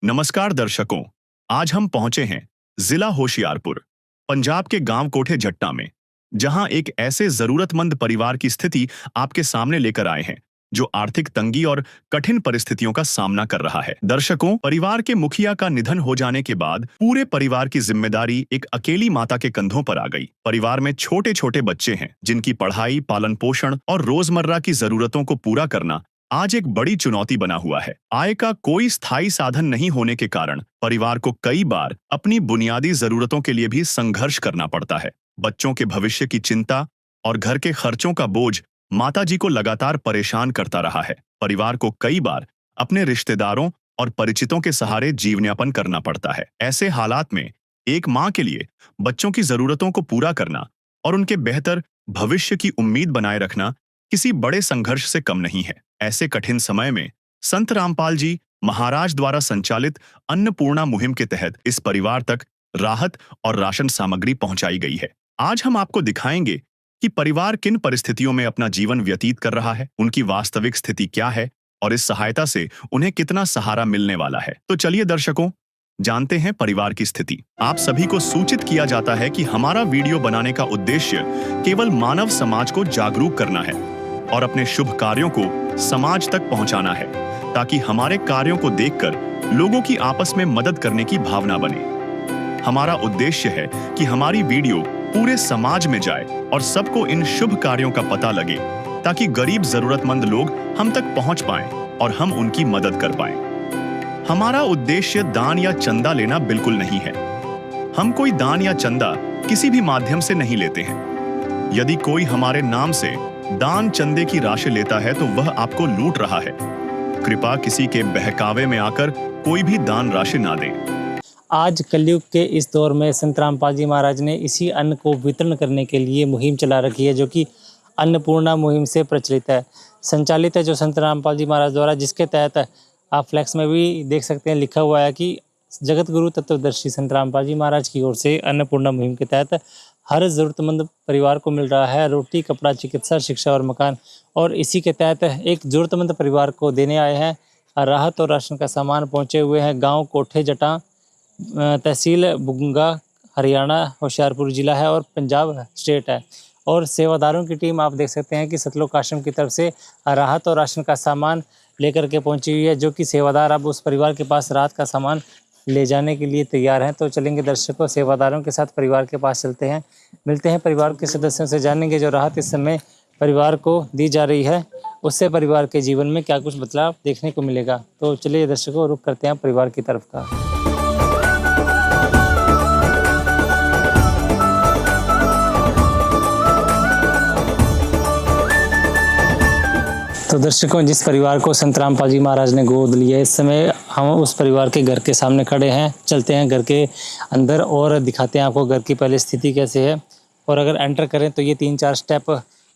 नमस्कार दर्शकों, आज हम पहुंचे हैं जिला होशियारपुर, पंजाब के गांव कोठे जट्टा में, जहां एक ऐसे जरूरतमंद परिवार की स्थिति आपके सामने लेकर आए हैं, जो आर्थिक तंगी और कठिन परिस्थितियों का सामना कर रहा है। दर्शकों, परिवार के मुखिया का निधन हो जाने के बाद पूरे परिवार की जिम्मेदारी एक अकेली माता के कंधों पर आ गई। परिवार में छोटे छोटे बच्चे हैं, जिनकी पढ़ाई, पालन पोषण और रोजमर्रा की जरूरतों को पूरा करना आज एक बड़ी चुनौती बना हुआ है। आय का कोई स्थायी साधन नहीं होने के कारण परिवार को कई बार अपनी बुनियादी जरूरतों के लिए भी संघर्ष करना पड़ता है। बच्चों के भविष्य की चिंता और घर के खर्चों का बोझ माताजी को लगातार परेशान करता रहा है। परिवार को कई बार अपने रिश्तेदारों और परिचितों के सहारे जीवनयापन करना पड़ता है। ऐसे हालात में एक माँ के लिए बच्चों की जरूरतों को पूरा करना और उनके बेहतर भविष्य की उम्मीद बनाए रखना किसी बड़े संघर्ष से कम नहीं है। ऐसे कठिन समय में संत रामपाल जी महाराज द्वारा संचालित अन्नपूर्णा मुहिम के तहत इस परिवार तक राहत और राशन सामग्री पहुंचाई गई है। आज हम आपको दिखाएंगे कि परिवार किन परिस्थितियों में अपना जीवन व्यतीत कर रहा है, उनकी वास्तविक स्थिति क्या है और इस सहायता से उन्हें कितना सहारा मिलने वाला है। तो चलिए दर्शकों, जानते हैं परिवार की स्थिति। आप सभी को सूचित किया जाता है कि हमारा वीडियो बनाने का उद्देश्य केवल मानव समाज को जागरूक करना है और अपने शुभ कार्यों को समाज तक पहुंचाना है, ताकि हमारे कार्यों को देखकर लोगों की आपस में मदद करने की भावना बने। हमारा उद्देश्य है कि हमारी वीडियो पूरे समाज में जाए और सबको इन शुभ कार्यों का पता लगे, ताकि गरीब जरूरतमंद लोग हम तक पहुंच पाएं और हम उनकी मदद कर पाएं। हमारा उद्देश्य दान या चंदा लेना बिल्कुल नहीं है। हम कोई दान या चंदा किसी भी माध्यम से नहीं लेते हैं। यदि कोई हमारे नाम से दान चंदे की राशि लेता है तो वह आपको लूट रहा है। कृपया किसी के बहकावे में आकर कोई भी दान राशि ना दें। आज कलयुग के इस दौर में संत रामपाल जी महाराज ने इसी अन्न को वितरण करने के लिए मुहिम चला रखी है, जो कि अन्नपूर्णा मुहिम से प्रचलित है, संचालित है, जो संत रामपाल जी महाराज द्वारा, जिसके तहत आप फ्लैक्स में भी देख सकते हैं लिखा हुआ है कि जगत गुरु तत्वदर्शी संत रामपाल जी महाराज की ओर से अन्नपूर्णा मुहिम के तहत हर ज़रूरतमंद परिवार को मिल रहा है रोटी, कपड़ा, चिकित्सा, शिक्षा और मकान। और इसी के तहत एक ज़रूरतमंद परिवार को देने आए हैं राहत और राशन का सामान पहुंचे हुए हैं। गांव कोठे जट्टा, तहसील बुंगा, हरियाणा, होशियारपुर जिला है और पंजाब स्टेट है। और सेवादारों की टीम आप देख सकते हैं कि सतलोक आश्रम की तरफ से राहत और राशन का सामान लेकर के पहुंची हुई है, जो कि सेवादार अब उस परिवार के पास राहत का सामान ले जाने के लिए तैयार हैं। तो चलेंगे दर्शकों, सेवादारों के साथ परिवार के पास चलते हैं, मिलते हैं परिवार के सदस्यों से, जानेंगे जो राहत इस समय परिवार को दी जा रही है, उससे परिवार के जीवन में क्या कुछ बदलाव देखने को मिलेगा। तो चलिए दर्शकों, रुख करते हैं परिवार की तरफ का। तो दर्शकों, जिस परिवार को संत रामपाल जी महाराज ने गोद लिया, इस समय हम उस परिवार के घर के सामने खड़े हैं। चलते हैं घर के अंदर और दिखाते हैं आपको घर की पहले स्थिति कैसे है। और अगर एंटर करें तो ये 3-4 स्टेप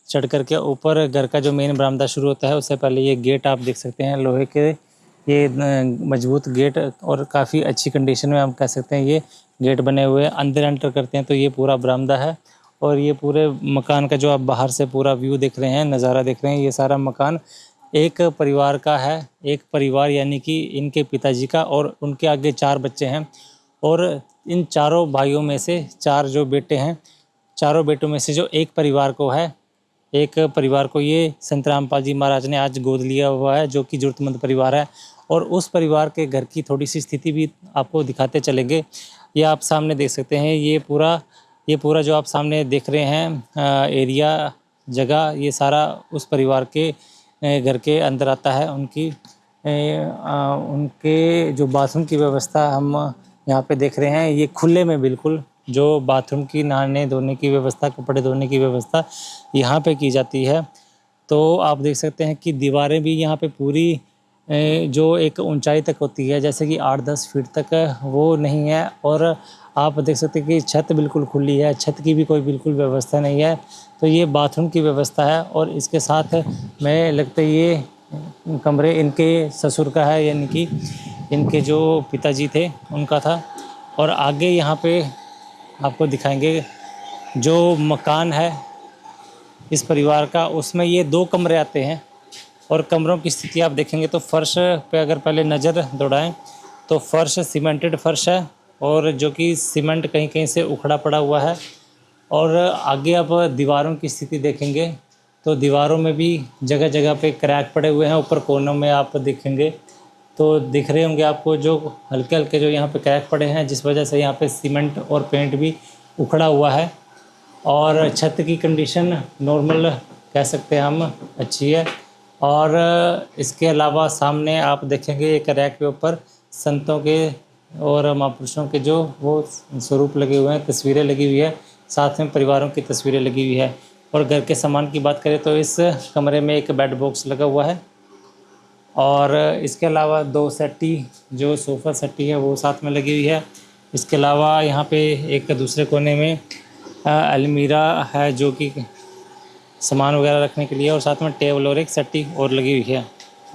चढ़ करके ऊपर घर का जो मेन बरामदा शुरू होता है, उससे पहले ये गेट आप देख सकते हैं, लोहे के ये मजबूत गेट और काफ़ी अच्छी कंडीशन में हम कह सकते हैं ये गेट बने हुए हैं। अंदर एंटर करते हैं तो ये पूरा बरामदा है और ये पूरे मकान का जो आप बाहर से पूरा व्यू देख रहे हैं, नज़ारा देख रहे हैं, ये सारा मकान एक परिवार का है। एक परिवार यानी कि इनके पिताजी का, और उनके आगे 4 बच्चे हैं। और इन चारों भाइयों में से 4 जो बेटे हैं, चारों बेटों में से जो एक परिवार को है, एक परिवार को ये संत रामपाल जी महाराज ने आज गोद लिया हुआ है, जो कि ज़रूरतमंद परिवार है। और उस परिवार के घर की थोड़ी सी स्थिति भी आपको दिखाते चलेंगे। ये आप सामने देख सकते हैं, ये पूरा जो आप सामने देख रहे हैं एरिया, जगह, ये सारा उस परिवार के घर के अंदर आता है। उनके जो बाथरूम की व्यवस्था हम यहाँ पे देख रहे हैं, ये खुले में बिल्कुल जो बाथरूम की नहाने धोने की व्यवस्था, कपड़े धोने की व्यवस्था यहाँ पे की जाती है। तो आप देख सकते हैं कि दीवारें भी यहाँ पे पूरी जो एक ऊंचाई तक होती है, जैसे कि 8-10 फीट तक, वो नहीं है। और आप देख सकते हैं कि छत बिल्कुल खुली है, छत की भी कोई बिल्कुल व्यवस्था नहीं है। तो ये बाथरूम की व्यवस्था है। और इसके साथ में लगता है ये कमरे इनके ससुर का है, यानी कि इनके जो पिताजी थे उनका था। और आगे यहाँ पे आपको दिखाएंगे जो मकान है इस परिवार का, उसमें ये 2 कमरे आते हैं। और कमरों की स्थिति आप देखेंगे तो फर्श पे अगर पहले नज़र दौड़ाएं तो फर्श सीमेंटेड फर्श है और जो कि सीमेंट कहीं कहीं से उखड़ा पड़ा हुआ है। और आगे आप दीवारों की स्थिति देखेंगे तो दीवारों में भी जगह जगह पे क्रैक पड़े हुए हैं। ऊपर कोनों में आप देखेंगे तो दिख रहे होंगे आपको जो हल्के हल्के जो यहाँ पे क्रैक पड़े हैं, जिस वजह से यहाँ पे सीमेंट और पेंट भी उखड़ा हुआ है। और छत की कंडीशन नॉर्मल कह सकते हैं हम, अच्छी है। और इसके अलावा सामने आप देखेंगे एक रैक के ऊपर संतों के और महापुरुषों के जो वो स्वरूप लगे हुए हैं, तस्वीरें लगी हुई है, साथ में परिवारों की तस्वीरें लगी हुई है। और घर के सामान की बात करें तो इस कमरे में एक बेड बॉक्स लगा हुआ है और इसके अलावा 2 सेट्टी जो सोफ़ा सेट्टी है वो साथ में लगी हुई है। इसके अलावा यहाँ पे एक दूसरे कोने में अलमीरा है जो कि सामान वगैरह रखने के लिए, और साथ में टेबल और एक सेट्टी और लगी हुई है।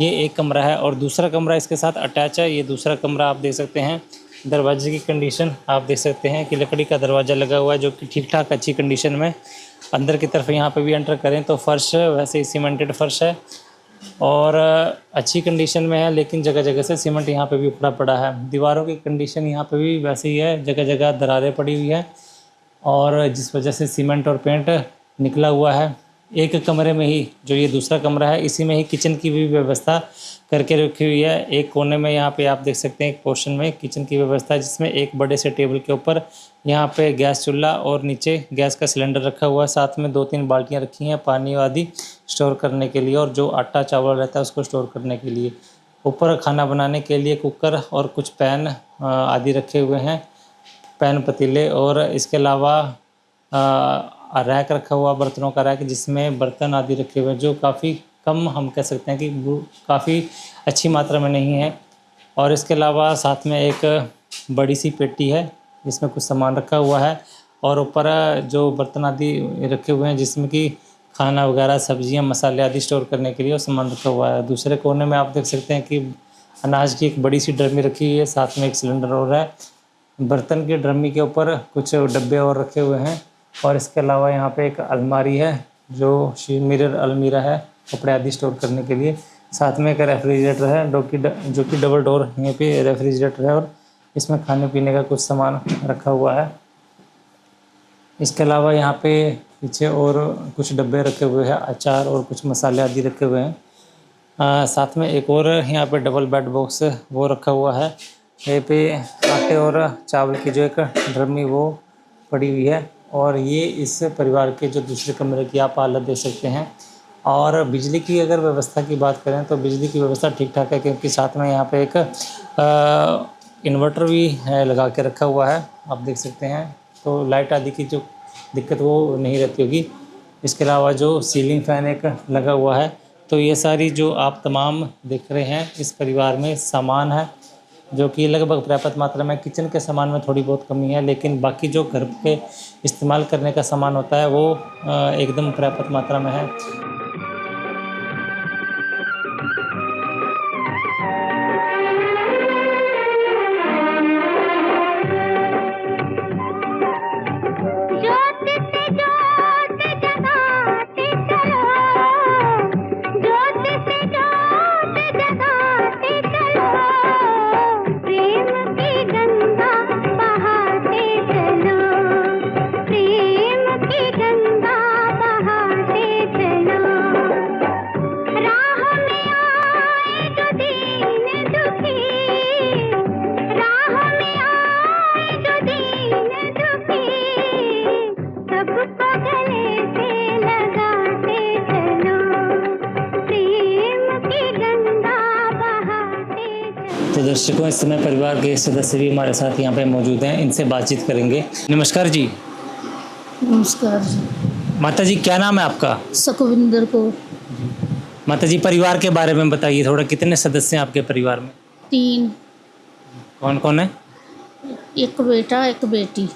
ये एक कमरा है और दूसरा कमरा इसके साथ अटैच है। ये दूसरा कमरा आप देख सकते हैं। दरवाजे की कंडीशन आप देख सकते हैं कि लकड़ी का दरवाज़ा लगा हुआ है जो कि ठीक ठाक अच्छी कंडीशन में। अंदर की तरफ यहाँ पे भी एंटर करें तो फर्श वैसे ही सीमेंटेड फर्श है और अच्छी कंडीशन में है, लेकिन जगह जगह से सीमेंट यहाँ पे भी उखड़ा पड़ा है। दीवारों की कंडीशन यहाँ पे भी वैसे ही है, जगह जगह दरारें पड़ी हुई है और जिस वजह से सीमेंट और पेंट निकला हुआ है। एक कमरे में ही जो ये दूसरा कमरा है, इसी में ही किचन की भी व्यवस्था करके रखी हुई है। एक कोने में यहाँ पे आप देख सकते हैं एक पोर्शन में किचन की व्यवस्था है, जिसमें एक बड़े से टेबल के ऊपर यहाँ पे गैस चूल्हा और नीचे गैस का सिलेंडर रखा हुआ है। साथ में 2-3 बाल्टियाँ रखी हैं पानी आदि स्टोर करने के लिए, और जो आटा चावल रहता है उसको स्टोर करने के लिए। ऊपर खाना बनाने के लिए कुकर और कुछ पैन आदि रखे हुए हैं, पैन पतीले। और इसके अलावा रैक रखा हुआ, बर्तनों का रैक, जिसमें बर्तन आदि रखे हुए हैं जो काफ़ी कम, हम कह सकते हैं कि काफ़ी अच्छी मात्रा में नहीं है। और इसके अलावा साथ में एक बड़ी सी पेटी है जिसमें कुछ सामान रखा हुआ है, और ऊपर जो बर्तन आदि रखे हुए हैं जिसमें कि खाना वगैरह, सब्जियां, मसाले आदि स्टोर करने के लिए वो सामान रखा हुआ है। दूसरे कोने में आप देख सकते हैं कि अनाज की एक बड़ी सी ड्रमी रखी हुई है, साथ में एक सिलेंडर और है। बर्तन की ड्रमी के ऊपर कुछ डब्बे और रखे हुए हैं। और इसके अलावा यहाँ पे एक अलमारी है जो मिरर अलमीरा है कपड़े आदि स्टोर करने के लिए। साथ में एक रेफ्रिजरेटर है जो कि डबल डोर यहाँ पे रेफ्रिजरेटर है, और इसमें खाने पीने का कुछ सामान रखा हुआ है। इसके अलावा यहाँ पे पीछे और कुछ डब्बे रखे हुए हैं, अचार और कुछ मसाले आदि रखे हुए हैं। साथ में एक और यहाँ पे डबल बेड बॉक्स वो रखा हुआ है। यहाँ पे आटे और चावल की जो एक ड्रमी वो पड़ी हुई है। और ये इस परिवार के जो दूसरे कमरे की आप हालत देख सकते हैं। और बिजली की अगर व्यवस्था की बात करें तो बिजली की व्यवस्था ठीक ठाक है, क्योंकि साथ में यहाँ पे एक इन्वर्टर भी है लगा के रखा हुआ है, आप देख सकते हैं। तो लाइट आदि की जो दिक्कत वो नहीं रहती होगी। इसके अलावा जो सीलिंग फ़ैन एक लगा हुआ है। तो ये सारी जो आप तमाम देख रहे हैं इस परिवार में सामान है जो कि लगभग पर्याप्त मात्रा में। किचन के सामान में थोड़ी बहुत कमी है, लेकिन बाकी जो घर पे इस्तेमाल करने का सामान होता है वो एकदम पर्याप्त मात्रा में है। तो दर्शकों, इस समय परिवार के सदस्य भी हमारे साथ यहाँ पे मौजूद हैं, इनसे बातचीत करेंगे। नमस्कार जी। नमस्कार जी। माता जी, क्या नाम है आपका? सुखविंदर को। माता जी, परिवार के बारे में बताइए थोड़ा, कितने सदस्य हैं आपके परिवार में? 3। कौन कौन है? एक बेटा एक बेटी।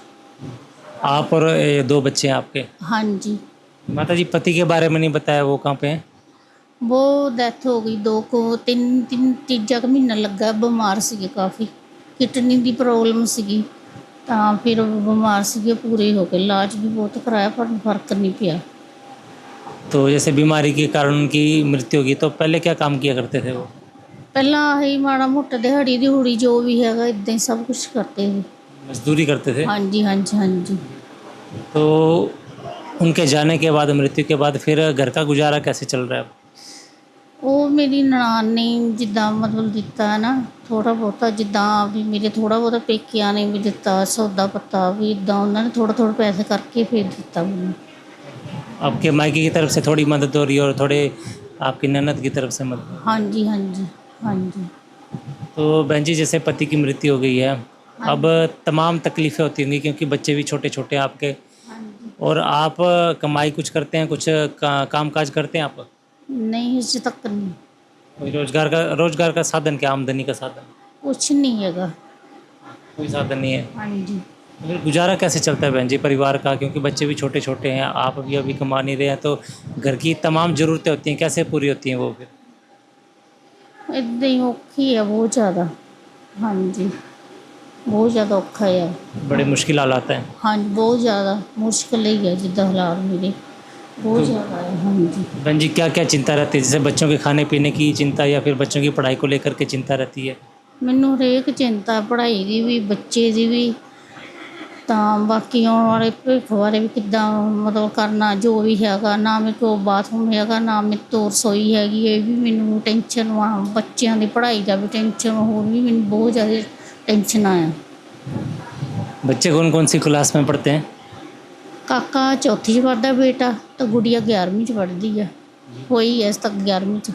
आप और 2 बच्चे हैं आपके? हाँ जी। माता जी, पति के बारे में नहीं बताया, वो कहाँ पे हैं? वो डेथ हो गई 2 को 3 महीना लगा, बीमार सी काफ़ी, किडनी की प्रॉब्लम सी, फिर बीमार से पूरे हो गए, इलाज भी बहुत कराया पर फर्क नहीं पिया। तो जैसे बीमारी के कारण उनकी मृत्यु होगी, तो पहले क्या काम किया करते थे वो? ਪਹਿਲਾਂ ਆਹੀ ਮਾੜਾ ਮੋਟਾ ਦਿਹਾੜੀ ਦਿਹੂੜੀ ਜੋ ਵੀ ਹੈਗਾ ਇੱਦਾਂ ਹੀ ਸਭ ਕੁਝ ਕਰਦੇ ਸੀ। मजदूरी करते थे। ਹਾਂਜੀ ਹਾਂਜੀ ਹਾਂਜੀ। तो उनके जाने के बाद, मृत्यु के बाद फिर घर का गुजारा कैसे चल रहा है अब? ਉਹ ਮੇਰੀ ਨਨਾਣ ਨੇ ਜਿੱਦਾਂ ਮਤਲਬ ਦਿੱਤਾ ਹੈ ਨਾ ਥੋੜ੍ਹਾ ਬਹੁਤਾ, ਜਿੱਦਾਂ ਵੀ ਮੇਰੇ ਥੋੜ੍ਹਾ ਬਹੁਤਾ ਪੇਕਿਆਂ ਨੇ ਵੀ ਦਿੱਤਾ ਸੌਦਾ ਪੱਤਾ ਵੀ, ਇੱਦਾਂ ਉਹਨਾਂ ਨੇ ਥੋੜ੍ਹਾ ਥੋੜ੍ਹਾ ਪੈਸੇ ਕਰਕੇ ਫਿਰ ਦਿੱਤਾ ਮੈਨੂੰ। आपके मायके की तरफ से थोड़ी मदद हो रही है और थोड़े आपकी ननद की तरफ से मदद। ਹਾਂਜੀ ਹਾਂਜੀ ਹਾਂਜੀ। तो बहन जी, जैसे पति की मृत्यु हो गई है, अब तमाम तकलीफ़ें होती होंगी क्योंकि बच्चे भी छोटे छोटे हैं आपके, ਹਾਂਜੀ और आप कमाई कुछ करते हैं, कुछ काम काज करते हैं आप? ਨਹੀਂ ਅਜੇ ਤੱਕ ਨਹੀਂ कोई रोजगार का साधन, क्या आमदनी का साधन? ਕੁਛ नहीं ਹੈਗਾ। कोई साधन नहीं है। ਹਾਂਜੀ तो फिर गुजारा कैसे चलता है बहन जी परिवार का, क्योंकि बच्चे भी छोटे छोटे हैं, आप भी अभी कमा नहीं रहे हैं, तो घर की तमाम ज़रूरतें होती हैं, कैसे पूरी होती हैं वो फिर? ਇੱਦਾਂ ਹੀ ਔਖੀ ਆ ਬਹੁਤ ਜ਼ਿਆਦਾ। ਹਾਂਜੀ ਬਹੁਤ ਜ਼ਿਆਦਾ ਔਖਾ ਆ। बड़े मुश्किल हालात हैं। ਹਾਂਜੀ ਬਹੁਤ ਜ਼ਿਆਦਾ ਮੁਸ਼ਕਿਲ ਹੀ ਹੈ ਜਿੱਦਾਂ ਹਾਲਾਤ ਮੇਰੇ ਬਹੁਤ ਜ਼ਿਆਦਾ ਹੈ। ਹਾਂਜੀ बहन जी, क्या क्या चिंता रहती है, जैसे बच्चों के खाने पीने की चिंता या फिर बच्चों की पढ़ाई को लेकर के चिंता रहती है? ਮੈਨੂੰ ਹਰੇਕ ਚਿੰਤਾ ਪੜ੍ਹਾਈ ਦੀ ਵੀ ਬੱਚੇ ਦੀ ਵੀ, ਤਾਂ ਬਾਕੀ ਆਉਣ ਵਾਲੇ ਭਵਿੱਖ ਬਾਰੇ ਵੀ ਕਿੱਦਾਂ ਮਤਲਬ ਕਰਨਾ ਜੋ ਵੀ ਹੈਗਾ। ਨਾ ਮੇਰੇ ਕੋਲ ਬਾਥਰੂਮ ਹੈਗਾ, ਨਾ ਮੇਰੇ ਤੋਂ ਰਸੋਈ ਹੈਗੀ, ਇਹ ਵੀ ਮੈਨੂੰ ਟੈਨਸ਼ਨ ਆ। ਬੱਚਿਆਂ ਦੀ ਪੜ੍ਹਾਈ ਦਾ ਵੀ ਟੈਨਸ਼ਨ, ਹੋਰ ਵੀ ਮੈਨੂੰ ਬਹੁਤ ਜ਼ਿਆਦਾ ਟੈਨਸ਼ਨ ਆ। बच्चे कौन कौन सी क्लास में पढ़ते हैं? ਕਾਕਾ ਚੌਥੀ 'ਚ ਪੜ੍ਹਦਾ ਬੇਟਾ, ਤਾਂ ਗੁੜੀਆ 11ਵੀਂ 'ਚ ਪੜ੍ਹਦੀ ਆ। ਹੋਈ ਐ ਇਸ ਤੱਕ 11ਵੀਂ 'ਚ।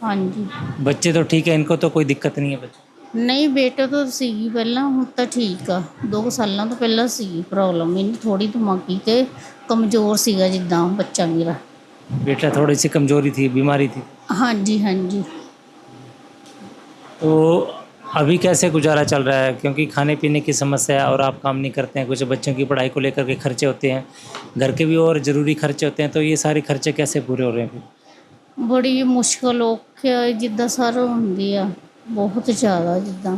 ਹਾਂਜੀ बच्चे तो ठीक है, इनको तो कोई दिक्कत नहीं है बच्चे? ਨਹੀਂ ਬੇਟੇ ਤੋਂ ਸੀਗੀ ਪਹਿਲਾਂ, ਹੁਣ ਤਾਂ ਠੀਕ ਆ। 2 ਸਾਲਾਂ ਤੋਂ ਪਹਿਲਾਂ ਸੀਗੀ ਪ੍ਰੋਬਲਮ, ਇਹਨੂੰ ਥੋੜ੍ਹੀ ਦਿਮਾਗੀ ਤੇ ਕਮਜ਼ੋਰ ਸੀਗਾ ਜਿੱਦਾਂ ਬੱਚਾ ਮੇਰਾ। बेटा थोड़ी सी कमजोरी थी, बीमारी थी। ਹਾਂਜੀ ਹਾਂਜੀ। तो अभी कैसे गुजारा चल रहा है, क्योंकि खाने पीने की समस्या है और आप काम नहीं करते हैं, कुछ बच्चों की पढ़ाई को लेकर के खर्चे होते हैं, घर के भी और ज़रूरी खर्चे होते हैं, तो ये सारे खर्चे कैसे पूरे हो रहे हैं फिर? ਬੜੀ ਮੁਸ਼ਕਿਲ ਔਖਿਆ ਜਿੱਦਾਂ ਸਰ ਹੁੰਦੀ ਆ ਬਹੁਤ ਜ਼ਿਆਦਾ। ਜਿੱਦਾਂ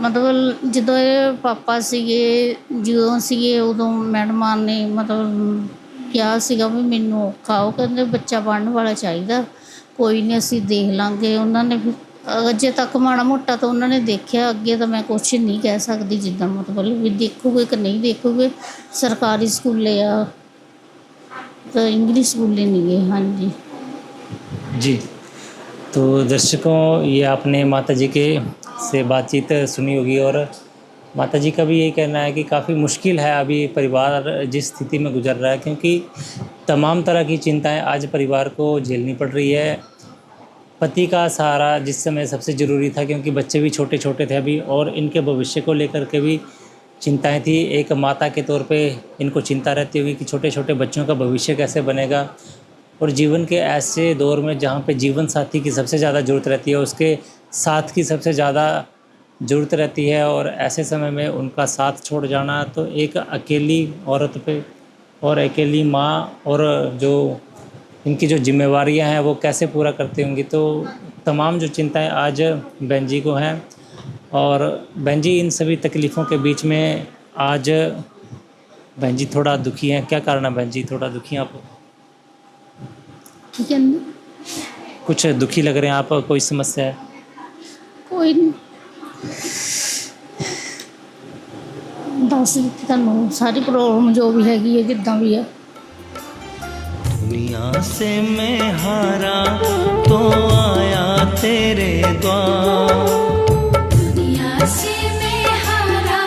ਮਤਲਬ ਜਦੋਂ ਇਹ ਪਾਪਾ ਸੀਗੇ, ਜਦੋਂ ਸੀਗੇ ਉਦੋਂ ਮੈਡਮਾਂ ਨੇ ਮਤਲਬ ਕਿਹਾ ਸੀਗਾ ਵੀ ਮੈਨੂੰ ਔਖਾ, ਉਹ ਕਹਿੰਦੇ ਬੱਚਾ ਪੜ੍ਹਨ ਵਾਲਾ ਚਾਹੀਦਾ, ਕੋਈ ਨਹੀਂ ਅਸੀਂ ਦੇਖ ਲਾਂਗੇ। ਉਹਨਾਂ ਨੇ ਫਿਰ ਅਜੇ ਤੱਕ ਮਾੜਾ ਮੋਟਾ ਤਾਂ ਉਹਨਾਂ ਨੇ ਦੇਖਿਆ, ਅੱਗੇ ਤਾਂ ਮੈਂ ਕੁਛ ਨਹੀਂ ਕਹਿ ਸਕਦੀ। ਜਿੱਦਾਂ ਮਤਲਬ ਵੀ ਦੇਖੂਗੇ ਕਿ ਨਹੀਂ ਦੇਖੂਗੇ। ਸਰਕਾਰੀ ਸਕੂਲੇ ਆ ਤਾਂ ਇੰਗਲਿਸ਼ ਸਕੂਲੇ ਨਹੀਂ ਗਏ। ਹਾਂਜੀ जी, तो दर्शकों, ये आपने माता जी के से बातचीत सुनी होगी, और माता जी का भी यही कहना है कि काफ़ी मुश्किल है अभी परिवार जिस स्थिति में गुजर रहा है, क्योंकि तमाम तरह की चिंताएं आज परिवार को झेलनी पड़ रही है। पति का सहारा जिस समय सबसे ज़रूरी था, क्योंकि बच्चे भी छोटे छोटे थे अभी, और इनके भविष्य को लेकर के भी चिंताएं थी। एक माता के तौर पे इनको चिंता रहती होगी कि छोटे छोटे बच्चों का भविष्य कैसे बनेगा, और जीवन के ऐसे दौर में जहाँ पे जीवन साथी की सबसे ज़्यादा ज़रूरत रहती है, उसके साथ की सबसे ज़्यादा ज़रूरत रहती है, और ऐसे समय में उनका साथ छोड़ जाना तो एक अकेली औरत पे और अकेली माँ और जो इनकी जो जिम्मेवारियाँ हैं वो कैसे पूरा करती होंगी। तो तमाम जो चिंताएं आज बहन जी को हैं, और बहन जी इन सभी तकलीफ़ों के बीच में आज बहन जी थोड़ा दुखी हैं। क्या कारण है बहन जी थोड़ा दुखी हैं आप? ਠੀਕ ਹੈ ਨਾ? कुछ दुखी लग रहे हैं आप, कोई समस्या है? ਕੋਈ ਨਹੀਂ ਦੱਸ ਦਿੱਤੀ ਤੁਹਾਨੂੰ ਸਾਰੀ ਪ੍ਰੋਬਲਮ ਜੋ ਵੀ ਹੈਗੀ ਹੈ ਜਿੱਦਾਂ ਵੀ ਹੈ। दुनिया से मैं हारा तो आया तेरे द्वार, दुनिया से मैं हारा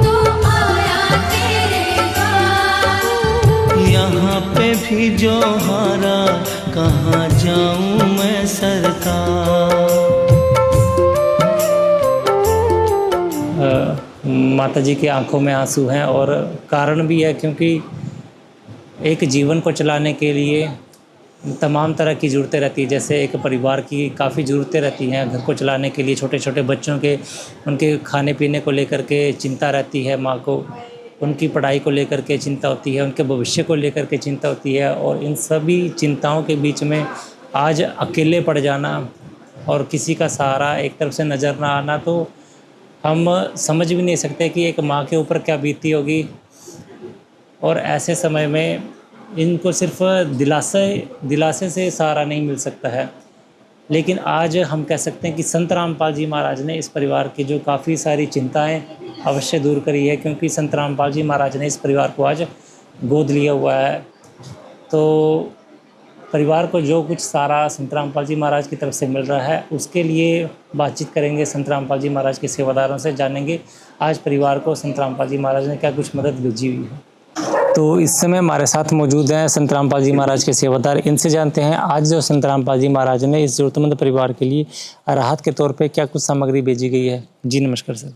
तो आया तेरे द्वार, यहाँ पे भी जो हारा कहाँ जाऊँ मैं सरकार। माता जी की आंखों में आंसू हैं, और कारण भी है क्योंकि एक जीवन को चलाने के लिए तमाम तरह की ज़रूरतें रहती है। जैसे एक परिवार की काफ़ी ज़रूरतें रहती हैं घर को चलाने के लिए, छोटे छोटे बच्चों के उनके खाने पीने को लेकर के चिंता रहती है माँ को, उनकी पढ़ाई को लेकर के चिंता होती है, उनके भविष्य को लेकर के चिंता होती है, और इन सभी चिंताओं के बीच में आज अकेले पड़ जाना और किसी का सहारा एक तरफ से नज़र ना आना, तो हम समझ भी नहीं सकते कि एक माँ के ऊपर क्या बीती होगी। और ऐसे समय में इनको सिर्फ दिलासे से सहारा नहीं मिल सकता है, लेकिन आज हम कह सकते हैं कि संत रामपाल जी महाराज ने इस परिवार की जो काफ़ी सारी चिंताएं अवश्य दूर करी है, क्योंकि संत रामपाल जी महाराज ने इस परिवार को आज गोद लिया हुआ है। तो परिवार को जो कुछ सारा संत रामपाल जी महाराज की तरफ से मिल रहा है, उसके लिए बातचीत करेंगे संत रामपाल जी महाराज के सेवादारों से, जानेंगे आज परिवार को संत रामपाल जी महाराज ने क्या कुछ मदद भेजी हुई है। तो इस समय हमारे साथ मौजूद हैं संत रामपाल जी महाराज के सेवादार। इनसे जानते हैं आज जो संत रामपाल जी महाराज ने इस जरूरतमंद परिवार के लिए राहत के तौर पे क्या कुछ सामग्री भेजी गई है। जी नमस्कार सर।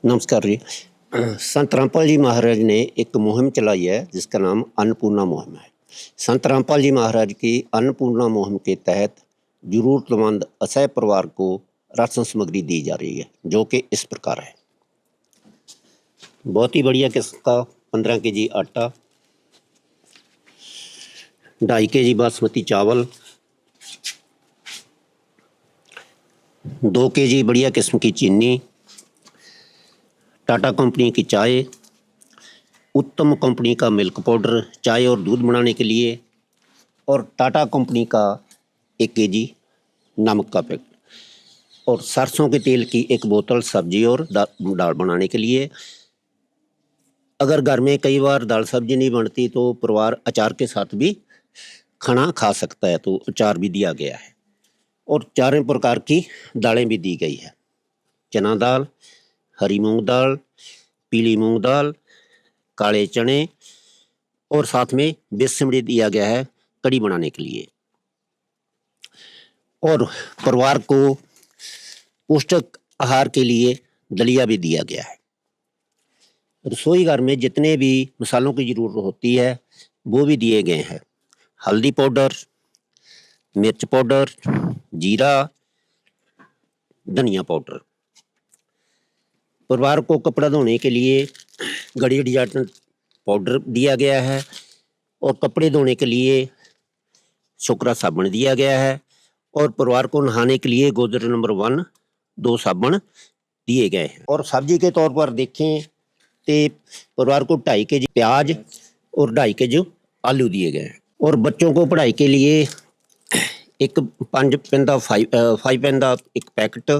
नमस्कार जी। संत रामपाल जी महाराज ने एक मुहिम चलाई है जिसका नाम अन्नपूर्णा मुहिम है। संत रामपाल जी महाराज की अन्नपूर्णा मुहिम के तहत जरूरतमंद असहाय परिवार को राशन सामग्री दी जा रही है, जो कि इस प्रकार है। बहुत ही बढ़िया किस्म का 15 kg आटा, 2.5 kg बासमती चावल, 2 kg बढ़िया किस्म की चीनी, टाटा कंपनी की चाय, उत्तम कंपनी का मिल्क पाउडर चाय और दूध बनाने के लिए, और टाटा कंपनी का 1 kg नमक का पैकेट, और सरसों के तेल की 1 बोतल सब्जी और दाल बनाने के लिए। अगर घर में कई बार दाल सब्जी नहीं बनती तो परिवार अचार के साथ भी खाना खा सकता है, तो अचार भी दिया गया है। और 4 प्रकार की दालें भी दी गई है, चना दाल, हरी मूंग दाल, पीली मूंग दाल, काले चने, और साथ में बेसन भी दिया गया है कड़ी बनाने के लिए। और परिवार को पौष्टिक आहार के लिए दलिया भी दिया गया है। रसोई घर में जितने भी मसालों की ज़रूरत होती है वो भी दिए गए हैं। हल्दी पाउडर, मिर्च पाउडर, जीरा, धनिया पाउडर। परिवार को कपड़ा धोने के लिए घड़ी डिटर्जेंट पाउडर दिया गया है, और कपड़े धोने के लिए शुक्रा साबुन दिया गया है, और परिवार को नहाने के लिए गोदरेज नंबर 1 2 साबुन दिए गए हैं। और सब्जी के तौर पर देखें तो परिवार को 2.5 kg प्याज और 2.5 kg आलू दिए गए हैं। और बच्चों को पढ़ाई के लिए एक 5 पेन का 5 पेन का एक पैकेट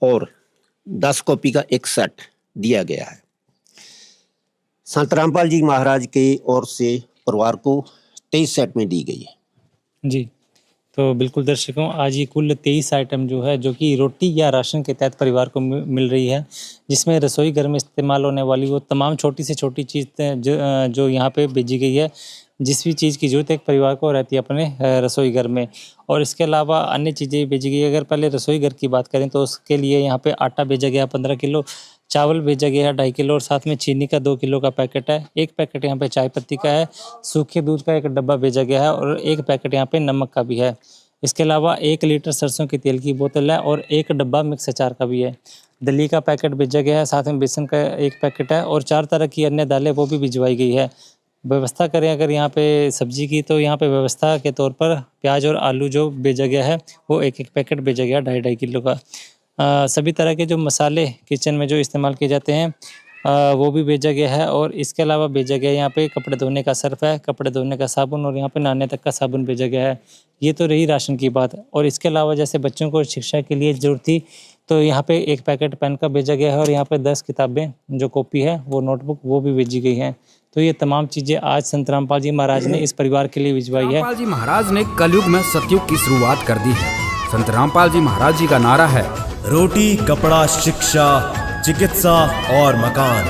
और 10 कॉपी का एक सेट दिया गया है। संत रामपाल जी महाराज की ओर से परिवार को 23 सेट में दी गई है। जी, तो बिल्कुल दर्शकों, आज ये कुल 23 आइटम जो है, जो कि रोटी या राशन के तहत परिवार को मिल रही है, जिसमें रसोई घर में इस्तेमाल होने वाली वो तमाम छोटी से छोटी चीज़ जो यहाँ पे भेजी गई है। जिस भी चीज़ की ज़रूरत एक परिवार को रहती है अपने रसोई घर में, और इसके अलावा अन्य चीज़ें भी भेजी गई। अगर पहले रसोई घर की बात करें तो उसके लिए यहाँ पे आटा भेजा गया 15 किलो, चावल भेजा गया है 2.5 किलो, और साथ में चीनी का 2 किलो का पैकेट है। एक पैकेट यहाँ पे चाय पत्ती का है, सूखे दूध का एक डब्बा भेजा गया है, और एक पैकेट यहाँ पे नमक का भी है। इसके अलावा 1 लीटर सरसों के तेल की बोतल है, और एक डब्बा मिक्स अचार का भी है। दली का पैकेट भेजा गया है, साथ में बेसन का एक पैकेट है, और 4 तरह की अन्य दालें वो भी भिजवाई गई है। व्यवस्था करें अगर यहाँ पे सब्जी की, तो यहाँ पे व्यवस्था के तौर पर प्याज और आलू जो भेजा गया है वो एक पैकेट भेजा गया 2.5 किलो का। सभी तरह के जो मसाले किचन में जो इस्तेमाल किए जाते हैं वो भी भेजा गया है। और इसके अलावा भेजा गया यहाँ पे कपड़े धोने का सर्फ है, कपड़े धोने का साबुन, और यहाँ पे नहाने तक का साबुन भेजा गया है। ये तो रही राशन की बात। और इसके अलावा जैसे बच्चों को शिक्षा के लिए जरूरत थी, तो यहाँ पे एक पैकेट पेन का भेजा गया है, और यहाँ पे 10 किताबें जो कॉपी है वो नोटबुक वो भी भेजी गई हैं। तो ये तमाम चीज़ें आज संत रामपाल जी महाराज ने इस परिवार के लिए भिजवाई है। रामपाल जी महाराज ने कलयुग में सतयुग की शुरुआत कर दी है। संत रामपाल जी महाराज जी का नारा है, रोटी, कपड़ा, शिक्षा, चिकित्सा और मकान,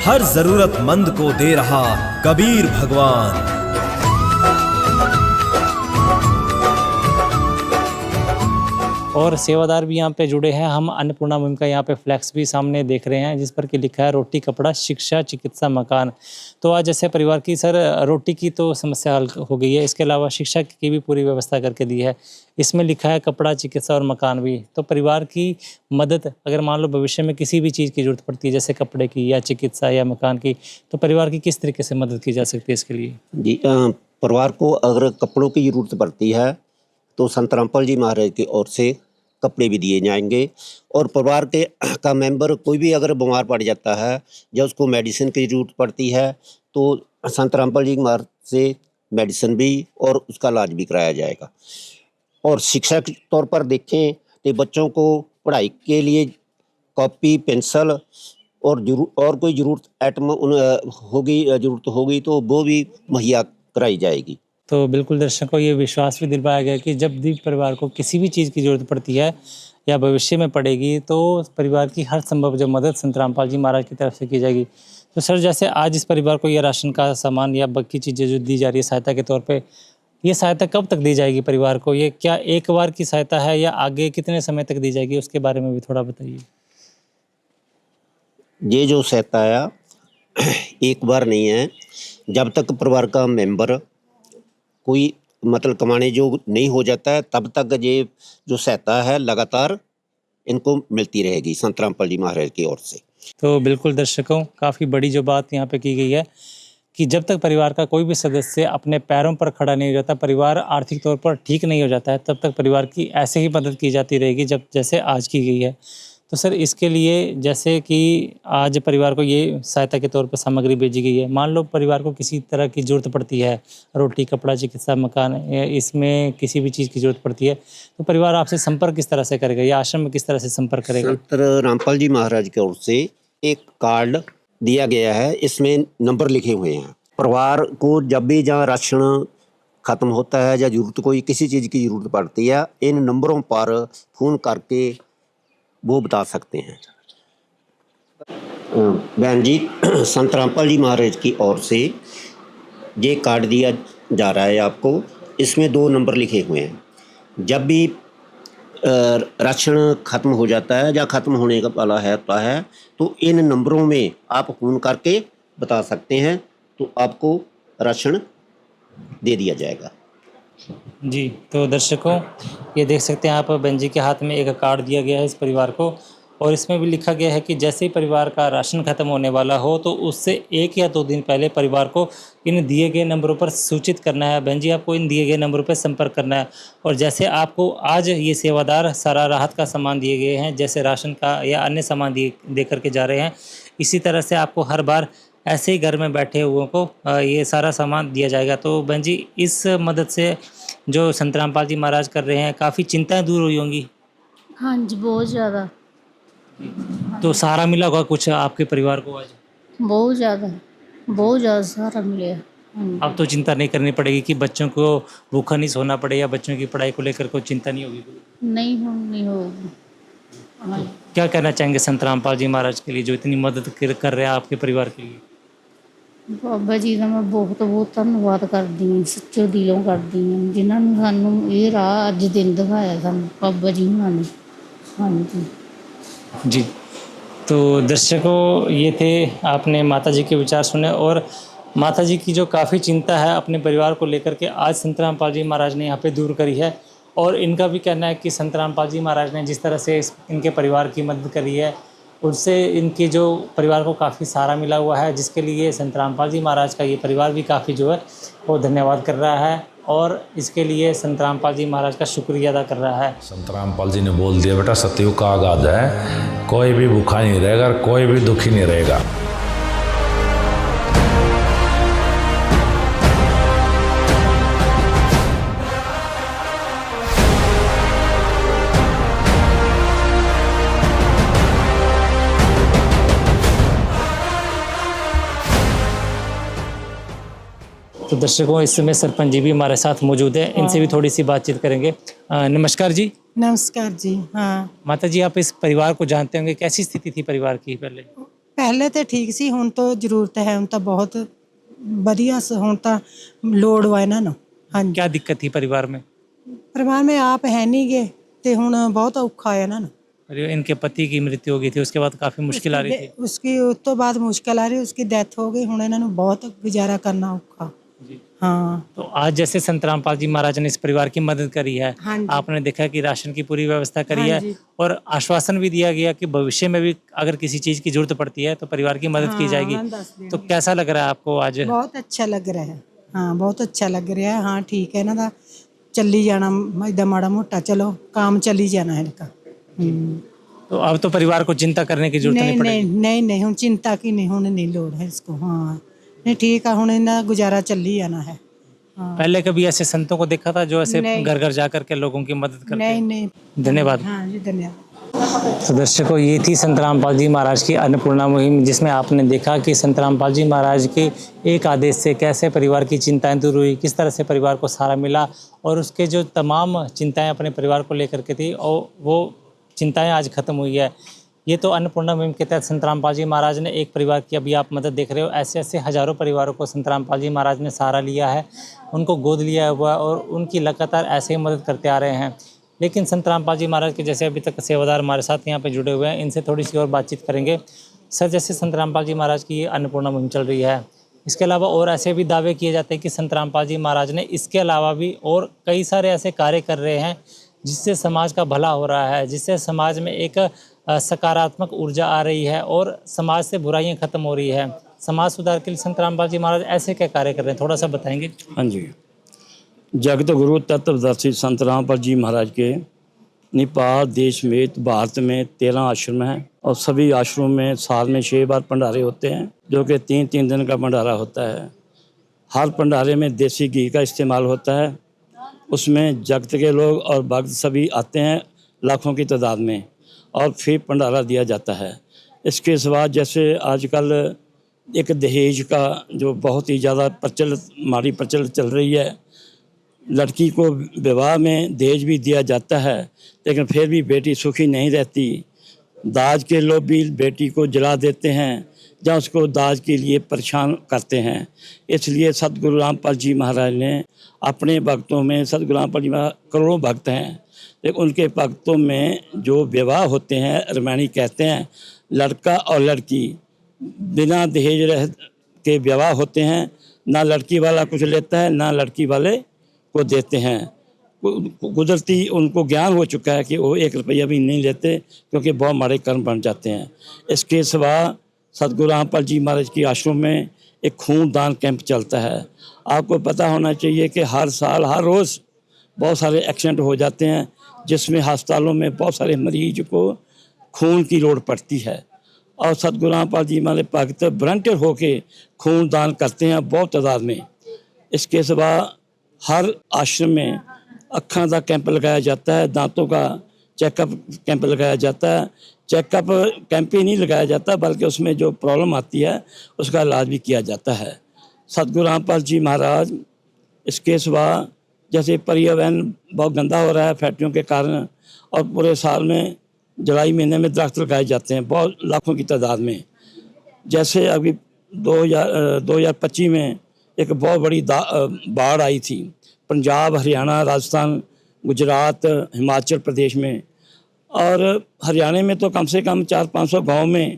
हर जरूरतमंद को दे रहा कबीर भगवान। और सेवादार भी यहाँ पे जुड़े हैं। हम अन्नपूर्णा मुहिम का यहाँ पे फ्लैक्स भी सामने देख रहे हैं, जिस पर कि लिखा है रोटी, कपड़ा, शिक्षा, चिकित्सा, मकान। तो आज जैसे परिवार की सर रोटी की तो समस्या हल हो गई है, इसके अलावा शिक्षा की भी पूरी व्यवस्था करके दी है। इसमें लिखा है कपड़ा, चिकित्सा और मकान भी। तो परिवार की मदद अगर मान लो भविष्य में किसी भी चीज़ की जरूरत पड़ती है, जैसे कपड़े की या चिकित्सा या मकान की, तो परिवार की किस तरीके से मदद की जा सकती है इसके लिए? जी, परिवार को अगर कपड़ों की जरूरत पड़ती है तो संत रामपाल जी महाराज की ओर से कपड़े भी दिए जाएंगे। और परिवार के का मेंबर कोई भी अगर बीमार पड़ जाता है या उसको मेडिसिन की ज़रूरत पड़ती है, तो संत रामपाल जी महाराज से मेडिसिन भी और उसका इलाज भी कराया जाएगा। और शिक्षा के तौर पर देखें तो बच्चों को पढ़ाई के लिए कॉपी पेंसिल और कोई ज़रूरत होगी तो वो भी मुहैया कराई जाएगी। तो बिल्कुल दर्शकों, ये विश्वास भी दिलवाया गया कि जब भी परिवार को किसी भी चीज़ की ज़रूरत पड़ती है या भविष्य में पड़ेगी तो परिवार की हर संभव जो मदद संत रामपाल जी महाराज की तरफ से की जाएगी। तो सर, जैसे आज इस परिवार को ये राशन का सामान या बाकी चीज़ें जो दी जा रही है सहायता के तौर पे, ये सहायता कब तक दी जाएगी परिवार को? ये क्या एक बार की सहायता है या आगे कितने समय तक दी जाएगी, उसके बारे में भी थोड़ा बताइए। ये जो सहायता है एक बार नहीं है, जब तक परिवार का मेंबर कोई मतलब कमाने जो नहीं हो जाता है तब तक ये जो सहायता है लगातार इनको मिलती रहेगी संत रामपाल जी महाराज की ओर से। तो बिल्कुल दर्शकों, काफ़ी बड़ी जो बात यहाँ पे की गई है कि जब तक परिवार का कोई भी सदस्य अपने पैरों पर खड़ा नहीं हो जाता, परिवार आर्थिक तौर पर ठीक नहीं हो जाता है, तब तक परिवार की ऐसे ही मदद की जाती रहेगी जब जैसे आज की गई है। तो सर, इसके लिए जैसे कि आज परिवार को ये सहायता के तौर पर सामग्री भेजी गई है, मान लो परिवार को किसी तरह की ज़रूरत पड़ती है, रोटी कपड़ा चिकित्सा मकान, इसमें किसी भी चीज़ की ज़रूरत पड़ती है, तो परिवार आपसे संपर्क किस तरह से करेगा या आश्रम में किस तरह से संपर्क करेगा? संत रामपाल जी महाराज की ओर से एक कार्ड दिया गया है, इसमें नंबर लिखे हुए हैं। परिवार को जब भी जहाँ राशन ख़त्म होता है या ज़रूरत कोई किसी चीज़ की ज़रूरत पड़ती है, इन नंबरों पर फ़ोन करके वो बता सकते हैं। बहन जी, संत रामपाल जी महाराज की ओर से ये कार्ड दिया जा रहा है आपको, इसमें 2 नंबर लिखे हुए हैं। जब भी राशन ख़त्म हो जाता है या ख़त्म होने का वाला होता है तो इन नंबरों में आप फ़ोन करके बता सकते हैं, तो आपको राशन दे दिया जाएगा। जी, तो दर्शकों, ये देख सकते हैं आप, बहन जी के हाथ में एक कार्ड दिया गया है इस परिवार को, और इसमें भी लिखा गया है कि जैसे ही परिवार का राशन खत्म होने वाला हो तो उससे 1 या 2 दिन पहले परिवार को इन दिए गए नंबरों पर सूचित करना है। बहन जी, आपको इन दिए गए नंबरों पर संपर्क करना है। और जैसे आपको आज ये सेवादार सारा राहत का सामान दिए गए हैं, जैसे राशन का या अन्य सामान दे करके जा रहे हैं, इसी तरह से आपको हर बार ऐसे ही घर में बैठे हुओं को ये सारा सामान दिया जाएगा। तो बहन जी, इस मदद से जो संत रामपाल जी महाराज कर रहे हैं, काफ़ी चिंताएं दूर हुई होंगी। हाँ जी, बहुत ज़्यादा तो सहारा मिला होगा कुछ आपके परिवार को आज? बहुत ज़्यादा सहारा मिला। अब तो चिंता नहीं करनी पड़ेगी कि बच्चों को भूखा नहीं सोना पड़े या बच्चों की पढ़ाई को लेकर कोई चिंता नहीं होगी? नहीं होगी। हाँ। क्या कहना चाहेंगे संत रामपाल जी महाराज के लिए जो इतनी मदद कर रहे हैं आपके परिवार के लिए? बाबा जी का मैं बहुत धन्यवाद करती हूँ, सच्चे दिलों करती हूँ, जिन्होंने सानू ये राह अज दिन दिखाया सानू बाबा जी ने। हाँ जी, तो दर्शकों, ये थे, आपने माता जी के विचार सुने और माता जी की जो काफ़ी चिंता है अपने परिवार को लेकर के आज संत रामपाल जी महाराज ने यहाँ पे दूर करी है। और इनका भी कहना है कि संत रामपाल जी महाराज ने जिस तरह से इनके परिवार की मदद करी है, उससे इनके जो परिवार को काफ़ी सहारा मिला हुआ है, जिसके लिए संत रामपाल जी महाराज का ये परिवार भी काफ़ी जो है वो धन्यवाद कर रहा है और इसके लिए संत रामपाल जी महाराज का शुक्रिया अदा कर रहा है। संत रामपाल जी ने बोल दिया, बेटा सतयुग का आगाज है, कोई भी भूखा नहीं रहेगा, कोई भी दुखी नहीं रहेगा। तो दर्शकों, इस समय सरपंच जी भी हमारे साथ मौजूद है, इनसे भी थोड़ी सी बातचीत करेंगे। नमस्कार जी। नमस्कार जी। हाँ, माता जी, आप इस परिवार को जानते होंगे, कैसी स्थिति थी परिवार की पहले? पहले तो ठीक सी, हुण तो जरूरत है, हुण तो बहुत बढ़िया, हुण तो लोड़ वा इन्हां नूं। हाँ जी। क्या दिक्कत थी परिवार में? परिवार में आप है नहीं गे ते हुण बहुत औखा है इन्हां नूं। अरे, इनके पति की मृत्यु हो गई थी, उसके बाद काफ़ी मुश्किल आ रही थी। उसकी उस तो बाद मुश्किल आ रही, उसकी डेथ हो गई, हुण इन्हां नूं बहुत गुजारा करना औखा। हाँ, तो आज जैसे संत रामपाल जी महाराज ने इस परिवार की मदद करी है, हाँ जी। आपने देखा कि राशन की पूरी व्यवस्था करी हाँ है जी। और आश्वासन भी दिया गया कि भविष्य में भी अगर किसी चीज की जरूरत पड़ती है तो परिवार की मदद की जाएगी। तो कैसा लग रहा है आपको आज? बहुत अच्छा लग रहा है। हाँ, बहुत अच्छा लग रहा है। हाँ, ठीक है, इन्हां दा चली जाना इदा माड़ा मोटा, चलो काम चली जाना है इनका। तो अब तो परिवार को चिंता करने की जरूरत नहीं पड़ेगी। नहीं, हुण चिंता की नहीं, हुण नहीं लोड़ है इसको। हाँ, नहीं ठीक है, हुण इन्हां गुजारा चली जाना है। हाँ। पहले कभी ऐसे संतों को देखा था जो ऐसे नहीं। घर घर जा करके लोगों की मदद करते हैं? नहीं। धन्यवाद। हाँ जी, धन्यवाद। तो दर्शकों, ये थी संत रामपाल जी महाराज की अन्नपूर्णा मुहिम, जिसमें आपने देखा कि संत रामपाल जी महाराज के एक आदेश से कैसे परिवार की चिंताएं दूर हुई, किस तरह से परिवार को सहारा मिला, और उसके जो तमाम चिंताएं अपने परिवार को लेकर के थी और वो चिंताएं आज खत्म हुई है। ये तो अन्नपूर्णा मुहिम के तहत संत रामपाल जी महाराज ने एक परिवार की अभी आप मदद देख रहे हो, ऐसे ऐसे हजारों परिवारों को संत रामपाल जी महाराज ने सहारा लिया है, उनको गोद लिया हुआ और उनकी लगातार ऐसे ही मदद करते आ रहे हैं। लेकिन संत रामपाल जी महाराज के जैसे अभी तक सेवादार हमारे साथ यहाँ पे जुड़े हुए हैं, इनसे थोड़ी सी और बातचीत करेंगे। सर, जैसे संत रामपाल जी महाराज की ये अन्नपूर्णा मुहिम चल रही है, इसके अलावा और ऐसे भी दावे किए जाते हैं कि संत रामपाल जी महाराज ने इसके अलावा भी और कई सारे ऐसे कार्य कर रहे हैं जिससे समाज का भला हो रहा है, जिससे समाज में एक सकारात्मक ऊर्जा आ रही है और समाज से बुराइयां खत्म हो रही है। समाज सुधार के लिए संत रामपाल जी महाराज ऐसे क्या कार्य कर रहे हैं, थोड़ा सा बताएंगे? हाँ जी, जगत गुरु तत्वदर्शी संत रामपाल जी महाराज के नेपाल देश में भारत में 13 आश्रम हैं और सभी आश्रमों में साल में 6 बार भंडारे होते हैं, जो कि 3-3 दिन का भंडारा होता है। हर भंडारे में देसी घी का इस्तेमाल होता है। उसमें जगत के लोग और भक्त सभी आते हैं लाखों की तादाद में, और फिर भंडारा दिया जाता है। इसके सिवा जैसे आजकल एक दहेज का जो बहुत ही ज़्यादा प्रचलित चल रही है, लड़की को विवाह में दहेज भी दिया जाता है, लेकिन फिर भी बेटी सुखी नहीं रहती। दाज के लोग भी बेटी को जला देते हैं या उसको दाज के लिए परेशान करते हैं। इसलिए सतगुरु रामपाल जी महाराज ने अपने भक्तों में, सतगुरु रामपाल जी महाराज करोड़ों भक्त हैं, लेकिन उनके भक्तों में जो विवाह होते हैं, रामायणी कहते हैं, लड़का और लड़की बिना दहेज के विवाह होते हैं। ना लड़की वाला कुछ लेता है, ना लड़की वाले को देते हैं। कुदरती उनको ज्ञान हो चुका है कि वो 1 रुपया भी नहीं लेते, क्योंकि बहुत माड़े कर्म बन जाते हैं। इसके सिवा सतगुरु रामपाल जी महाराज की आश्रम में एक खूनदान कैंप चलता है। आपको पता होना चाहिए कि हर साल हर रोज़ बहुत सारे एक्सीडेंट हो जाते हैं, जिसमें अस्पतालों में बहुत सारे मरीज को खून की लोड़ पड़ती है, और सतगुरु रामपाल जी महाराज भक्त वॉलंटियर होके खूनदान करते हैं बहुत तादाद में। इसके सिवा हर आश्रम में अखां का कैंप लगाया जाता है, दांतों का चेकअप कैंप लगाया जाता है। चेकअप कैंप ही नहीं लगाया जाता, बल्कि उसमें जो प्रॉब्लम आती है उसका इलाज भी किया जाता है। सतगुरु रामपाल जी महाराज इसके सिवा जैसे पर्यावरण बहुत गंदा हो रहा है फैक्ट्रियों के कारण, और पूरे साल में जुलाई महीने में दरख्त लगाए जाते हैं बहुत लाखों की तादाद में। जैसे अभी 2025 में एक बहुत बड़ी बाढ़ आई थी पंजाब, हरियाणा, राजस्थान, गुजरात, हिमाचल प्रदेश में, और हरियाणा में तो कम से कम 400-500 गाँव में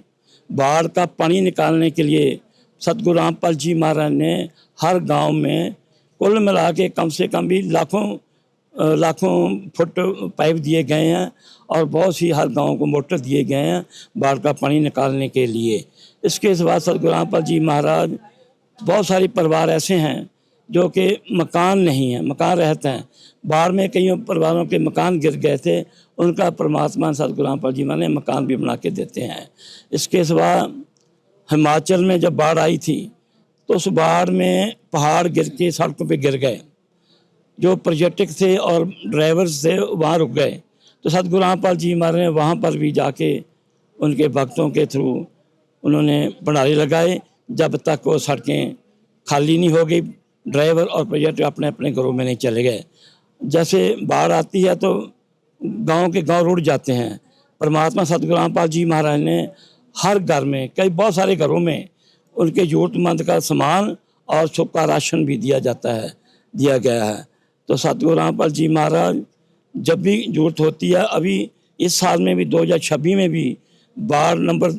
बाढ़ का पानी निकालने के लिए सतगुरु रामपाल जी महाराज ने हर गांव में कुल मिला के कम से कम भी लाखों फुट पाइप दिए गए हैं, और बहुत सी हर गांव को मोटर दिए गए हैं बाढ़ का पानी निकालने के लिए। इसके सिवा सतगुरु रामपाल जी महाराज बहुत सारे परिवार ऐसे हैं जो कि मकान नहीं है, मकान रहते हैं। बाढ़ में कई परिवारों के मकान गिर गए थे, उनका परमात्मा सतगुरु रामपाल जी महाराज ने मकान भी बना के देते हैं। इसके सिवा हिमाचल में जब बाढ़ आई थी तो उस बाढ़ में पहाड़ गिर के सड़कों पे गिर गए, जो पर्यटक थे और ड्राइवर्स थे वहाँ रुक गए। तो सतगुरु रामपाल जी महाराज ने वहाँ पर भी जाके उनके भक्तों के थ्रू उन्होंने भंडारे लगाए, जब तक वो सड़कें खाली नहीं हो गई, ड्राइवर और पर्यटक अपने अपने घरों में नहीं चले गए। जैसे बाढ़ आती है तो गांव के गांव रुड़ जाते हैं। परमात्मा सतगुरु रामपाल जी महाराज ने हर घर में, बहुत सारे घरों में उनके ज़रूरतमंद का सामान और सूखा राशन भी दिया गया है। तो सतगुरु रामपाल जी महाराज जब भी ज़रूरत होती है, अभी इस साल में भी 2026 में भी बाढ़ नंबर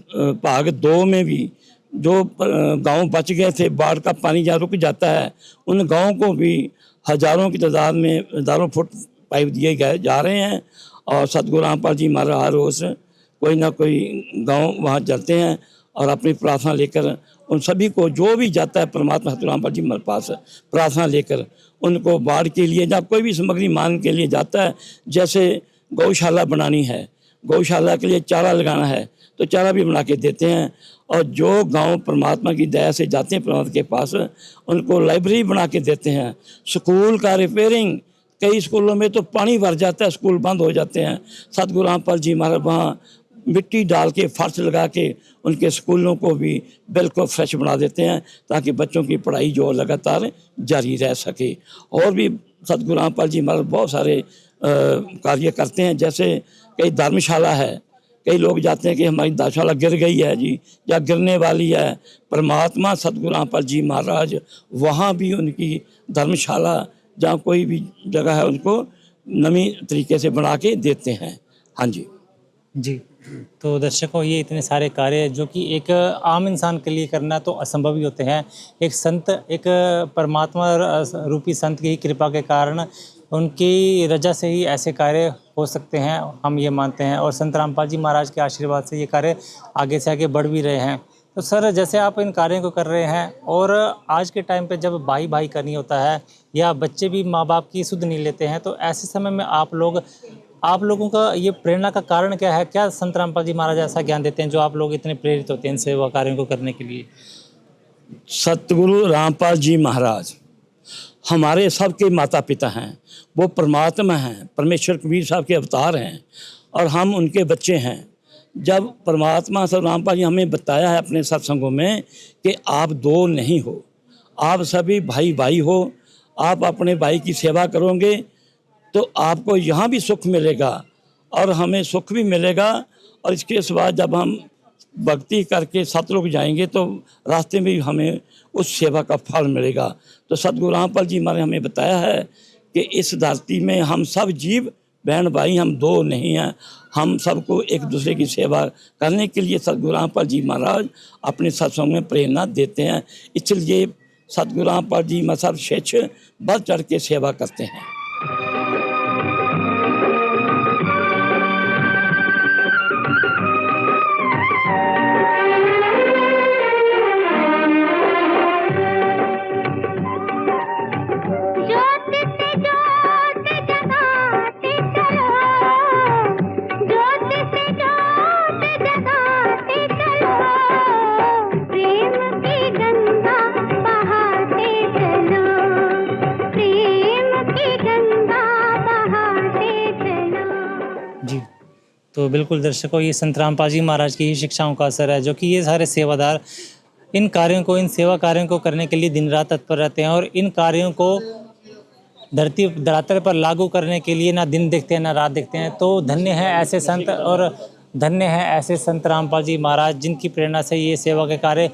भाग 2 में भी जो गांव बच गए थे, बाढ़ का पानी जहाँ रुक जाता है, उन गाँव को भी हज़ारों की तादाद में हज़ारों फुट पाइप दिए गए जा रहे हैं। और सतगुरु रामपाल जी महाराज हर रोज़ कोई ना कोई गांव वहाँ जाते हैं और अपनी प्रार्थना लेकर उन सभी को, जो भी जाता है परमात्मा सतगुरु रामपाल जी महाराज पास प्रार्थना लेकर, उनको बाढ़ के लिए या कोई भी सामग्री मांग के लिए जाता है। जैसे गौशाला बनानी है, गौशाला के लिए चारा लगाना है, तो चारा भी बना के देते हैं। और जो गांव परमात्मा की दया से जाते हैं परमात्मा के पास, उनको लाइब्रेरी बना के देते हैं। स्कूल का रिपेयरिंग, कई स्कूलों में तो पानी भर जाता है, स्कूल बंद हो जाते हैं। सतगुरु रामपाल जी महाराज वहाँ मिट्टी डाल के फर्श लगा के उनके स्कूलों को भी बिल्कुल फ्रेश बना देते हैं, ताकि बच्चों की पढ़ाई जो लगातार जारी रह सके। और भी सतगुरु रामपाल जी महाराज बहुत सारे कार्य करते हैं। जैसे कई धर्मशाला है, कई लोग जाते हैं कि हमारी धर्मशाला गिर गई है जी, या गिरने वाली है। परमात्मा सतगुरु रामपाल जी महाराज वहाँ भी उनकी धर्मशाला, जहाँ कोई भी जगह है, उनको नवी तरीके से बना के देते हैं। हाँ जी जी। तो दर्शकों, ये इतने सारे कार्य जो कि एक आम इंसान के लिए करना तो असंभव ही होते हैं, एक संत, एक परमात्मा रूपी संत की कृपा के कारण, उनकी रजा से ही ऐसे कार्य हो सकते हैं, हम ये मानते हैं। और संत रामपाल जी महाराज के आशीर्वाद से ये कार्य आगे से आगे बढ़ भी रहे हैं। तो सर, जैसे आप इन कार्यों को कर रहे हैं, और आज के टाइम पे जब भाई भाई का नहीं होता है, या बच्चे भी माँ बाप की सुध नहीं लेते हैं, तो ऐसे समय में आप लोगों का ये प्रेरणा का कारण क्या है? क्या संत रामपाल जी महाराज ऐसा ज्ञान देते हैं जो आप लोग इतने प्रेरित होते हैं इन सेवा कार्यों को करने के लिए? सतगुरु रामपाल जी महाराज हमारे सबके माता पिता हैं। वो परमात्मा हैं, परमेश्वर कबीर साहब के अवतार हैं, और हम उनके बच्चे हैं। जब परमात्मा सतगुरु रामपाल जी हमें बताया है अपने सत्संगों में कि आप दो नहीं हो, आप सभी भाई भाई हो, आप अपने भाई की सेवा करोगे तो आपको यहाँ भी सुख मिलेगा और हमें सुख भी मिलेगा। और इसके सिवा जब हम भक्ति करके सतलोक जाएंगे तो रास्ते में भी हमें उस सेवा का फल मिलेगा। तो सतगुरु रामपाल जी महाराज हमें बताया है कि इस धरती में हम सब जीव बहन भाई, हम दो नहीं हैं, हम सबको एक दूसरे की सेवा करने के लिए सतगुरु रामपाल जी महाराज अपने सत्संग में प्रेरणा देते हैं। इसलिए सतगुरु रामपाल जी महाराज स्वेच्छ बढ़ चढ़ के सेवा करते हैं। तो बिल्कुल दर्शकों, ये संत रामपाल जी महाराज की ही शिक्षाओं का असर है, जो कि ये सारे सेवादार इन कार्यों को, इन सेवा कार्यों को करने के लिए दिन रात तत्पर रहते हैं, और इन कार्यों को धरती धरातल पर लागू करने के लिए ना दिन देखते हैं ना रात देखते हैं। तो धन्य है ऐसे संत, और धन्य है ऐसे संत रामपाल जी महाराज, जिनकी प्रेरणा से ये सेवा के कार्य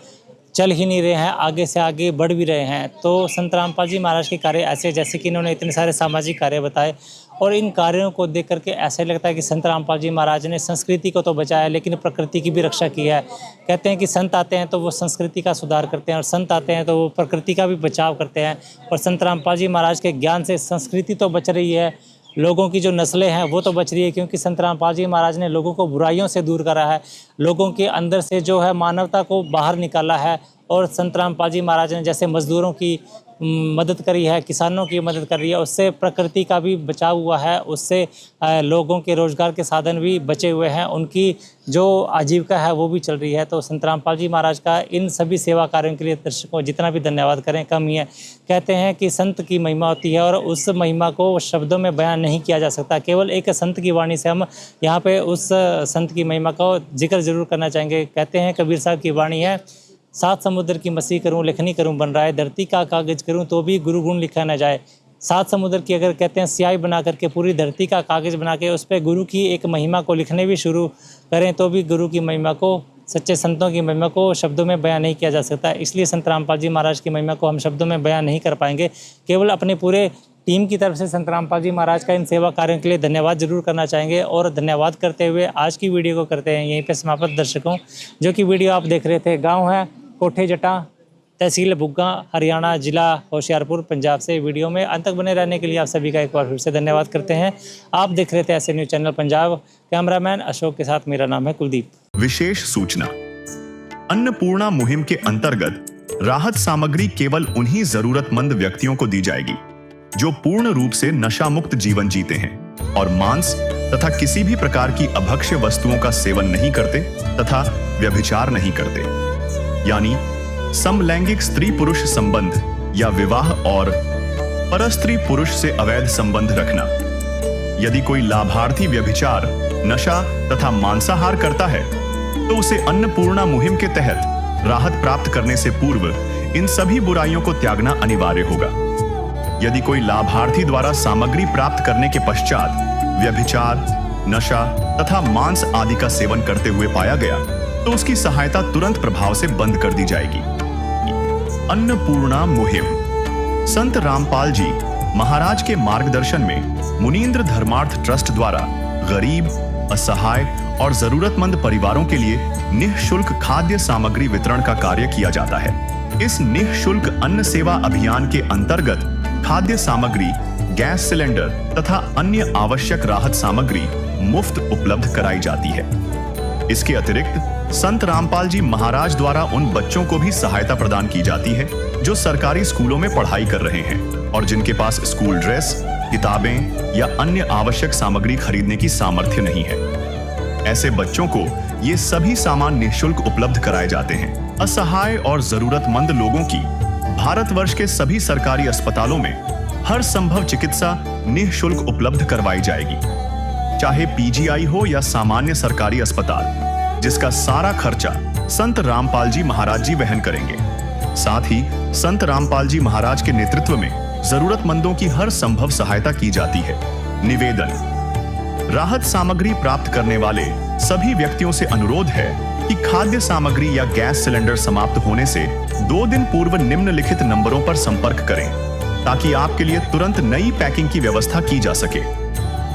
चल ही नहीं रहे हैं, आगे से आगे बढ़ भी रहे हैं। तो संत रामपाल जी महाराज के कार्य ऐसे, जैसे कि इन्होंने इतने सारे सामाजिक कार्य बताए, और इन कार्यों को देख करके ऐसा लगता है कि संत रामपाल जी महाराज ने संस्कृति को तो बचाया, लेकिन प्रकृति की भी रक्षा की है। कहते हैं कि संत आते हैं तो वो संस्कृति का सुधार करते हैं, और संत आते हैं तो वो प्रकृति का भी बचाव करते हैं। और संत रामपाल जी महाराज के ज्ञान से संस्कृति तो बच रही है, लोगों की जो नस्लें हैं वो तो बच रही है, क्योंकि संत रामपाल जी महाराज ने लोगों को बुराइयों से दूर करा है, लोगों के अंदर से जो है मानवता को बाहर निकाला है। और संत रामपाल जी महाराज ने जैसे मजदूरों की मदद करी है, किसानों की मदद कर रही है, उससे प्रकृति का भी बचाव हुआ है, उससे लोगों के रोजगार के साधन भी बचे हुए हैं, उनकी जो आजीविका है वो भी चल रही है। तो संत रामपाल जी महाराज का इन सभी सेवा कार्यों के लिए दर्शकों जितना भी धन्यवाद करें कम ही है। कहते हैं कि संत की महिमा होती है, और उस महिमा को शब्दों में बयान नहीं किया जा सकता। केवल एक संत की वाणी से हम यहाँ पे उस संत की महिमा का जिक्र जरूर करना चाहेंगे। कहते हैं, कबीर साहब की वाणी है, 7 समुद्र की मसीह करूं, लेखनी करूं बन रहा है, धरती का कागज करूं तो भी गुरु गुण लिखा न जाए। 7 समुद्र की अगर कहते हैं स्याही बना करके पूरी धरती का कागज बना के उस पर गुरु की एक महिमा को लिखने भी शुरू करें तो भी गुरु की महिमा को, सच्चे संतों की महिमा को शब्दों में बयान नहीं किया जा सकता। इसलिए संत रामपाल जी महाराज की महिमा को हम शब्दों में बयान नहीं कर पाएंगे। केवल अपने पूरे टीम की तरफ से संत रामपाल जी महाराज का इन सेवा कार्यों के लिए धन्यवाद जरूर करना चाहेंगे। और धन्यवाद करते हुए आज की वीडियो को करते हैं यहीं पे समाप्त। दर्शकों, जो कि वीडियो आप देख रहे थे, गांव है कोठे जटा, तहसील बुग्गा, हरियाणा, जिला होशियारपुर, पंजाब से। वीडियो में अंत तक बने रहने के लिए आप सभी का एक बार फिर से धन्यवाद करते हैं। आप देख रहे थे ऐसे news channel Punjab. Cameraman Ashok के साथ मेरा नाम है कुलदीप। विशेष सूचना, अन्नपूर्णा मुहिम के अंतर्गत राहत सामग्री केवल उन्हीं जरूरतमंद व्यक्तियों को दी जाएगी जो पूर्ण रूप से नशा मुक्त जीवन जीते हैं और मांस, तथा किसी भी प्रकार की अभक्ष्य वस्तुओं का सेवन नहीं करते तथा व्यभिचार नहीं करते, यानी समलैंगिक स्त्री पुरुष संबंध या विवाह और परस्त्री पुरुष से अवैध संबंध रखना। यदि कोई लाभार्थी व्यभिचार, नशा तथा मांसाहार करता है तो उसे अन्नपूर्णा मुहिम के तहत राहत प्राप्त करने से पूर्व इन सभी बुराइयों को त्यागना अनिवार्य होगा। यदि कोई लाभार्थी द्वारा सामग्री प्राप्त करने के पश्चात व्यभिचार, नशा तथा मांस आदि का सेवन करते हुए पाया गया तो उसकी सहायता तुरंत प्रभाव से बंद कर दी जाएगी। अन्नपूर्णा मुहिम। संत रामपाल जी महाराज के मार्गदर्शन में मुनींद्र धर्मार्थ ट्रस्ट द्वारा गरीब, असहाय और जरूरतमंद परिवारों के लिए निःशुल्क खाद्य सामग्री वितरण का कार्य किया जाता है। इस निःशुल्क अन्न सेवा अभियान के अंतर्गत खाद्य सामग्री, गैस सिलेंडर तथा अन्य आवश्यक राहत सामग्री मुफ्त उपलब्ध कराई जाती है। इसके अतिरिक्त संत रामपाल जी महाराज द्वारा उन बच्चों को भी सहायता प्रदान की जाती है जो सरकारी स्कूलों में पढ़ाई कर रहे हैं और जिनके पास स्कूल ड्रेस, किताबें या अन्य आवश्यक सामग्री खरीदने की सामर्थ्य नहीं है। ऐसे बच्चों को ये सभी सामान निःशुल्क उपलब्ध कराए जाते हैं। असहाय और जरूरतमंद लोगों की भारतवर्ष के सभी सरकारी अस्पतालों में हर संभव चिकित्सा निःशुल्क उपलब्ध करवाई जाएगी, चाहे पीजीआई हो या सामान्य सरकारी अस्पताल, जिसका सारा खर्चा संत रामपाल जी महाराज जी वहन करेंगे। साथ ही संत रामपाल जी महाराज के नेतृत्व में जरूरतमंदों की हर संभव सहायता की जाती है। निवेदन। राहत सामग्री प्राप्त करने वाले सभी व्यक्तियों से अनुरोध है कि खाद्य सामग्री या गैस सिलेंडर समाप्त होने से 2 दिन पूर्व निम्नलिखित नंबरों पर संपर्क करें ताकि आपके लिए तुरंत नई पैकिंग की व्यवस्था की जा सके।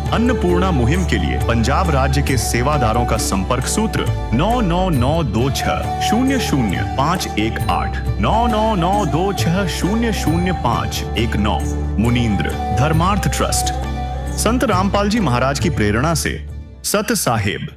अन्नपूर्णा मुहिम के लिए पंजाब राज्य के सेवादारों का संपर्क सूत्र 9992600518 9992600519। मुनींद्र धर्मार्थ ट्रस्ट। संत रामपाल जी महाराज की प्रेरणा से सत साहेब